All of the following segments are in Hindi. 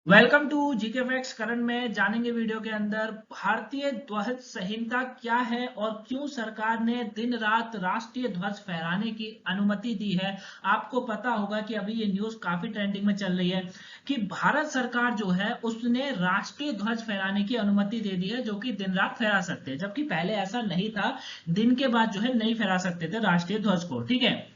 Welcome to GK facts. करण में जानेंगे वीडियो के अंदर भारतीय ध्वज संहिता क्या है और क्यों सरकार ने दिन रात राष्ट्रीय ध्वज फहराने की अनुमति दी है। आपको पता होगा कि अभी ये न्यूज काफी ट्रेंडिंग में चल रही है कि भारत सरकार जो है उसने राष्ट्रीय ध्वज फहराने की अनुमति दे दी है, जो कि दिन रात फहरा सकते हैं, जबकि पहले ऐसा नहीं था। दिन के बाद जो है नहीं फहरा सकते थे राष्ट्रीय ध्वज को, ठीक है।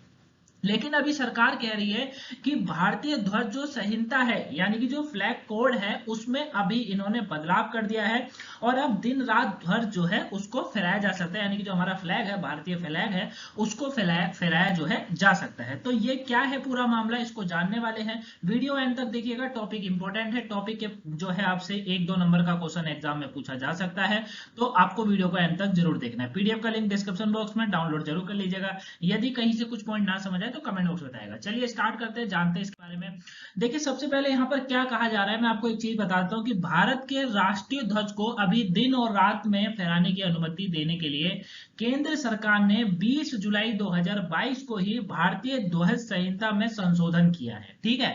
लेकिन अभी सरकार कह रही है कि भारतीय ध्वज जो संहिता है यानी कि जो फ्लैग कोड है उसमें अभी इन्होंने बदलाव कर दिया है और अब दिन रात ध्वज जो है उसको फहराया जा सकता है, यानी कि जो हमारा फ्लैग है, भारतीय फ्लैग है, उसको फहराया जो है जा सकता है। तो ये क्या है पूरा मामला, इसको जानने वाले हैं। वीडियो एंड तक देखिएगा, टॉपिक इंपॉर्टेंट है। टॉपिक के जो है आपसे 1-2 नंबर का क्वेश्चन एग्जाम में पूछा जा सकता है, तो आपको वीडियो को एंड तक जरूर देखना है। पीडीएफ का लिंक डिस्क्रिप्शन बॉक्स में डाउनलोड जरूर कर लीजिएगा। यदि कहीं से कुछ पॉइंट ना समझ आए तो कमेंट बॉक्स में बताएगा। चलिए स्टार्ट करते हैं, जानते हैं इसके बारे में। देखिए सबसे पहले यहाँ पर क्या कहा जा रहा है, मैं आपको एक चीज बताता हूँ कि भारत के राष्ट्रीय ध्वज को अभी दिन और रात में फहराने की अनुमति देने के लिए केंद्र सरकार ने 20 जुलाई 2022 को ही भारतीय ध्वज संहिता में संशोधन किया है, ठीक है।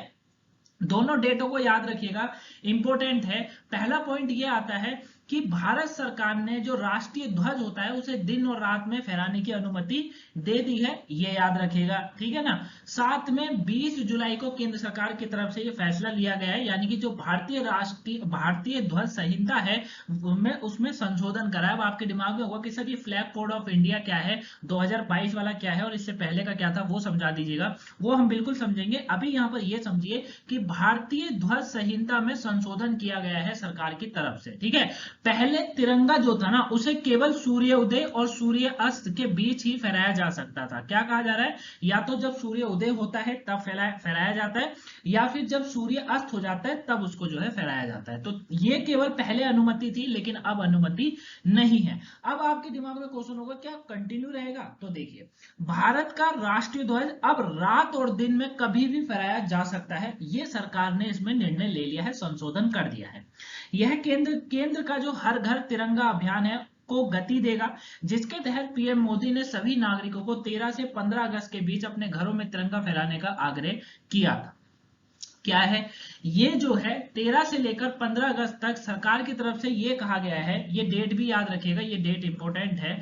दोनों डेटों को याद रखिएगा, इंपॉर्टेंट है। पहला पॉइंट ये आता है कि भारत सरकार ने जो राष्ट्रीय ध्वज होता है उसे दिन और रात में फहराने की अनुमति दे दी है, ये याद रखिएगा, ठीक है ना। साथ में 20 जुलाई को केंद्र सरकार की तरफ से ये फैसला लिया गया है, यानी कि जो भारतीय ध्वज संहिता है उसमें संशोधन करा है। अब आपके दिमाग में होगा कि सर ये फ्लैग कोड ऑफ इंडिया क्या है, 2022 वाला क्या है और इससे पहले का क्या था, वो समझा दीजिएगा। वो हम बिल्कुल समझेंगे। अभी यहाँ पर ये समझिए कि भारतीय ध्वज संहिता में संशोधन किया गया है सरकार की तरफ से, ठीक है। पहले तिरंगा जो था ना उसे केवल सूर्य उदय और सूर्य अस्त के बीच ही फहराया जा सकता था। क्या कहा जा रहा है, या तो जब सूर्य उदय होता है तब फहराया जाता है, या फिर जब सूर्य अस्त हो जाता है तब उसको जो है फहराया जाता है। तो ये केवल पहले अनुमति थी, लेकिन अब अनुमति नहीं है। अब आपके दिमाग में क्वेश्चन होगा क्या कंटिन्यू रहेगा, तो देखिए भारत का राष्ट्रीय ध्वज अब रात और दिन में कभी भी फहराया जा सकता है। ये सरकार ने इसमें निर्णय ले लिया है, संशोधन कर दिया है। यह केंद्र का जो हर घर तिरंगा अभियान है को गति देगा, जिसके तहत पीएम मोदी ने सभी नागरिकों को 13 से 15 अगस्त के बीच अपने घरों में तिरंगा फहराने का आग्रह किया था। क्या है ये जो है 13 से लेकर 15 अगस्त तक सरकार की तरफ से ये कहा गया है, ये डेट भी याद रखिएगा, ये डेट इंपॉर्टेंट है।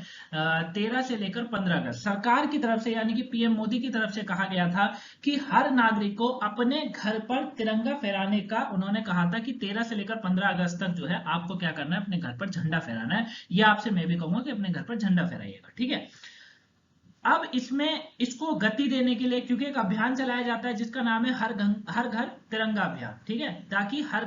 13 से लेकर 15 अगस्त सरकार की तरफ से यानी कि पीएम मोदी की तरफ से कहा गया था कि हर नागरिक को अपने घर पर तिरंगा फहराने का, उन्होंने कहा था कि 13 से लेकर 15 अगस्त तक जो है आपको क्या करना है, अपने घर पर झंडा फहराना है। ये आपसे मैं भी कहूंगा कि अपने घर पर झंडा फहराइएगा, ठीक है। अब इसमें इसको गति देने के लिए क्योंकि एक अभियान चलाया जाता है जिसका नाम है हर घर तिरंगा अभियान, ठीक है, ताकि हर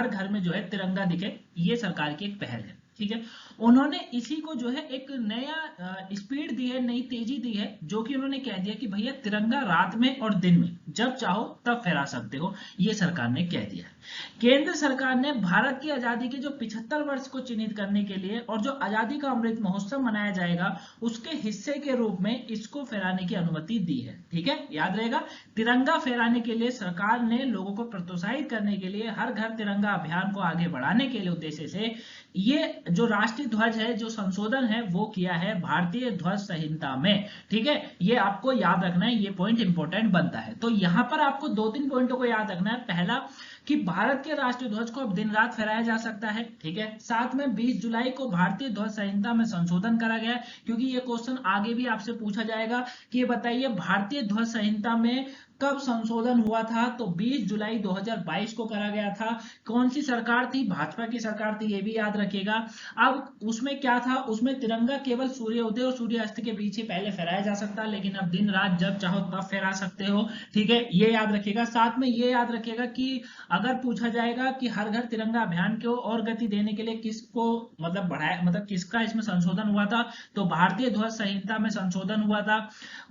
घर में जो है तिरंगा दिखे। ये सरकार की एक पहल है, ठीक है। उन्होंने इसी को जो है एक नया स्पीड दी है, नई तेजी दी है, जो कि उन्होंने कह दिया कि भैया तिरंगा रात में और दिन में जब चाहो तब फहरा सकते हो, ये सरकार ने कह दिया है। केंद्र सरकार ने भारत की आजादी के जो 75 वर्ष को चिन्हित करने के लिए और जो आजादी का अमृत महोत्सव मनाया जाएगा उसके हिस्से के रूप में इसको फहराने की अनुमति दी है, ठीक है, याद रहेगा। तिरंगा फहराने के लिए सरकार ने लोगों को प्रोत्साहित करने के लिए हर घर तिरंगा अभियान को आगे बढ़ाने के लिए उद्देश्य से ये जो राष्ट्रीय ध्वज है, जो संशोधन है वो किया है भारतीय ध्वज संहिता में, ठीक है। ये आपको याद रखना है, ये पॉइंट इंपॉर्टेंट बनता है। तो यहां पर आपको 2-3 पॉइंटों को याद रखना है। पहला कि भारत के राष्ट्रीय ध्वज को अब दिन रात फहराया जा सकता है, ठीक है। साथ में 20 जुलाई को भारतीय ध्वज संहिता में संशोधन करा गया है, क्योंकि ये क्वेश्चन आगे भी आपसे पूछा जाएगा कि ये बताइए भारतीय ध्वज संहिता में कब संशोधन हुआ था, तो 20 जुलाई 2022 को करा गया था। कौन सी सरकार थी, भाजपा की सरकार थी, ये भी याद रखिएगा। अब उसमें क्या था, उसमें तिरंगा केवल सूर्य उदय और सूर्य अस्त के बीच ही पहले फहराया जा सकता, लेकिन अब दिन रात जब चाहो तब फहरा सकते हो, ठीक है, ये याद रखिएगा। साथ में ये याद रखिएगा कि अगर पूछा जाएगा कि हर घर तिरंगा अभियान को और गति देने के लिए किसको मतलब बढ़ाया, मतलब किसका इसमें संशोधन हुआ था, तो भारतीय ध्वज संहिता में संशोधन हुआ था।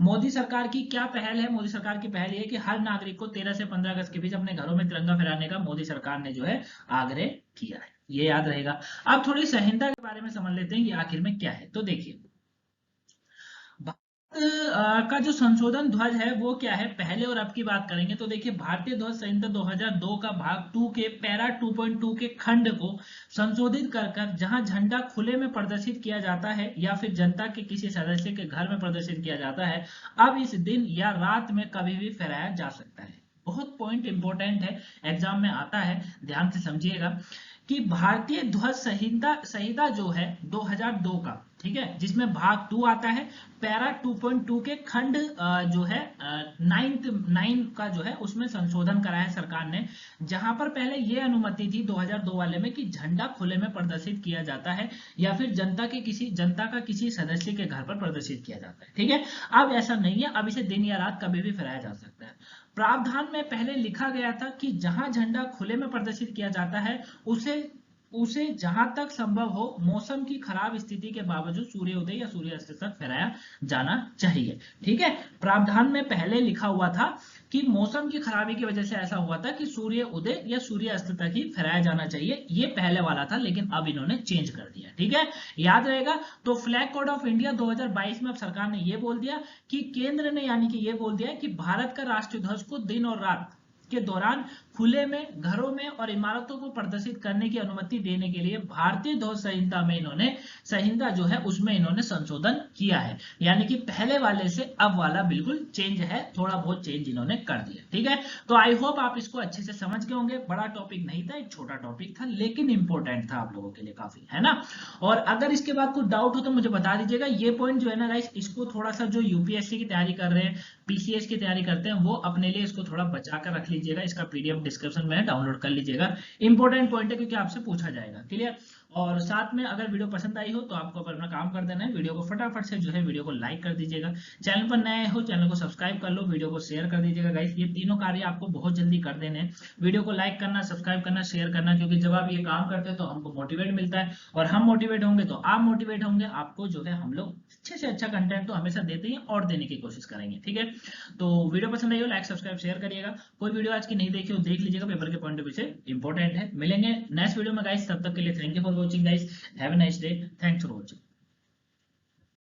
मोदी सरकार की क्या पहल है, मोदी सरकार की पहल ये कि हर नागरिक को 13 से 15 अगस्त के बीच अपने घरों में तिरंगा फहराने का मोदी सरकार ने जो है आग्रह किया है, ये याद रहेगा। अब थोड़ी संहिता के बारे में समझ लेते हैं, ये आखिर में क्या है। तो देखिए भारत का जो संशोधन ध्वज है वो क्या है, पहले और अब की बात करेंगे तो देखिए भारतीय ध्वज संहिता 2002 का भाग 2 के पैरा 2.2 के खंड को संशोधित कर जहां झंडा खुले में प्रदर्शित किया जाता है या फिर जनता के किसी सदस्य के घर में प्रदर्शित किया जाता है, अब इस दिन या रात में कभी भी फहराया जा सकता है। बहुत पॉइंट इंपॉर्टेंट है, एग्जाम में आता है, ध्यान से समझिएगा कि भारतीय ध्वज संहिता संहिता जो है 2002 का, ठीक है, जिसमें भाग 2 आता है, पैरा 2.2 के खंड जो है 9 का जो है उसमें संशोधन करा है सरकार ने, जहां पर पहले ये अनुमति थी 2002 वाले में कि झंडा खुले में प्रदर्शित किया जाता है या फिर जनता का किसी सदस्य के घर पर प्रदर्शित किया जाता है, ठीक है। अब ऐसा नहीं है, अब इसे दिन या रात कभी भी फहराया जा सकता है। प्रावधान में पहले लिखा गया था कि जहां झंडा खुले में प्रदर्शित किया जाता है उसे उसे जहां तक संभव हो मौसम की खराब स्थिति के बावजूद सूर्योदय या सूर्यास्त तक फहराया जाना चाहिए, ठीक है। प्रावधान में पहले लिखा हुआ था कि मौसम की खराबी की वजह से ऐसा हुआ था कि सूर्य उदय या सूर्यास्त तक ही फहराया जाना चाहिए, ये पहले वाला था, लेकिन अब इन्होंने चेंज कर दिया, ठीक है, याद रहेगा। तो फ्लैग कोड ऑफ इंडिया 2022 में अब सरकार ने ये बोल दिया कि केंद्र ने यानी कि ये बोल दिया कि भारत का राष्ट्रीय ध्वज को दिन और रात के दौरान खुले में, घरों में और इमारतों को प्रदर्शित करने की अनुमति देने के लिए भारतीय ध्वज संहिता में इन्होंने संहिता जो है उसमें इन्होंने संशोधन किया है, यानी कि पहले वाले से अब वाला बिल्कुल चेंज है, थोड़ा बहुत चेंज इन्होंने कर दिया, ठीक है। तो आई होप आप इसको अच्छे से समझ गए होंगे, बड़ा टॉपिक नहीं था, एक छोटा टॉपिक था, लेकिन इंपॉर्टेंट था आप लोगों के लिए काफी, है ना। और अगर इसके बाद कुछ डाउट हो तो मुझे बता दीजिएगा। ये पॉइंट जो है ना गाइस, इसको थोड़ा सा जो यूपीएससी की तैयारी कर रहे हैं, पीसीएस की तैयारी करते हैं, वो अपने लिए इसको थोड़ा बचा कर रख लीजिएगा, इसका पीडीएफ डिस्क्रिप्शन में डाउनलोड कर लीजिएगा, इंपॉर्टेंट पॉइंट है क्योंकि आपसे पूछा जाएगा, क्लियर। और साथ में अगर वीडियो पसंद आई हो तो आपको अपना काम कर देना है, वीडियो को फटाफट से जो है वीडियो को लाइक कर दीजिएगा, चैनल पर नए हो चैनल को सब्सक्राइब कर लो, वीडियो को शेयर कर दीजिएगा गाइस, ये तीनों कार्य आपको बहुत जल्दी कर देने हैं, वीडियो को लाइक करना, सब्सक्राइब करना, शेयर करना, क्योंकि जब आप ये काम करते हैं तो हमको मोटिवेट मिलता है, और हम मोटिवेट होंगे तो आप मोटिवेट होंगे, आपको जो है हम लोग अच्छे से अच्छा कंटेंट तो हमेशा देते हैं और देने की कोशिश करेंगे, ठीक है। तो वीडियो पसंद आई हो लाइक सब्सक्राइब शेयर करिएगा, कोई वीडियो आज की नहीं देखी हो देख लीजिएगा, पेपर के पॉइंट ऑफ व्यू से इंपॉर्टेंट है। मिलेंगे नेक्स्ट वीडियो में गाइस, तब तक के लिए thank you for watching guys, have a nice day, thanks for watching.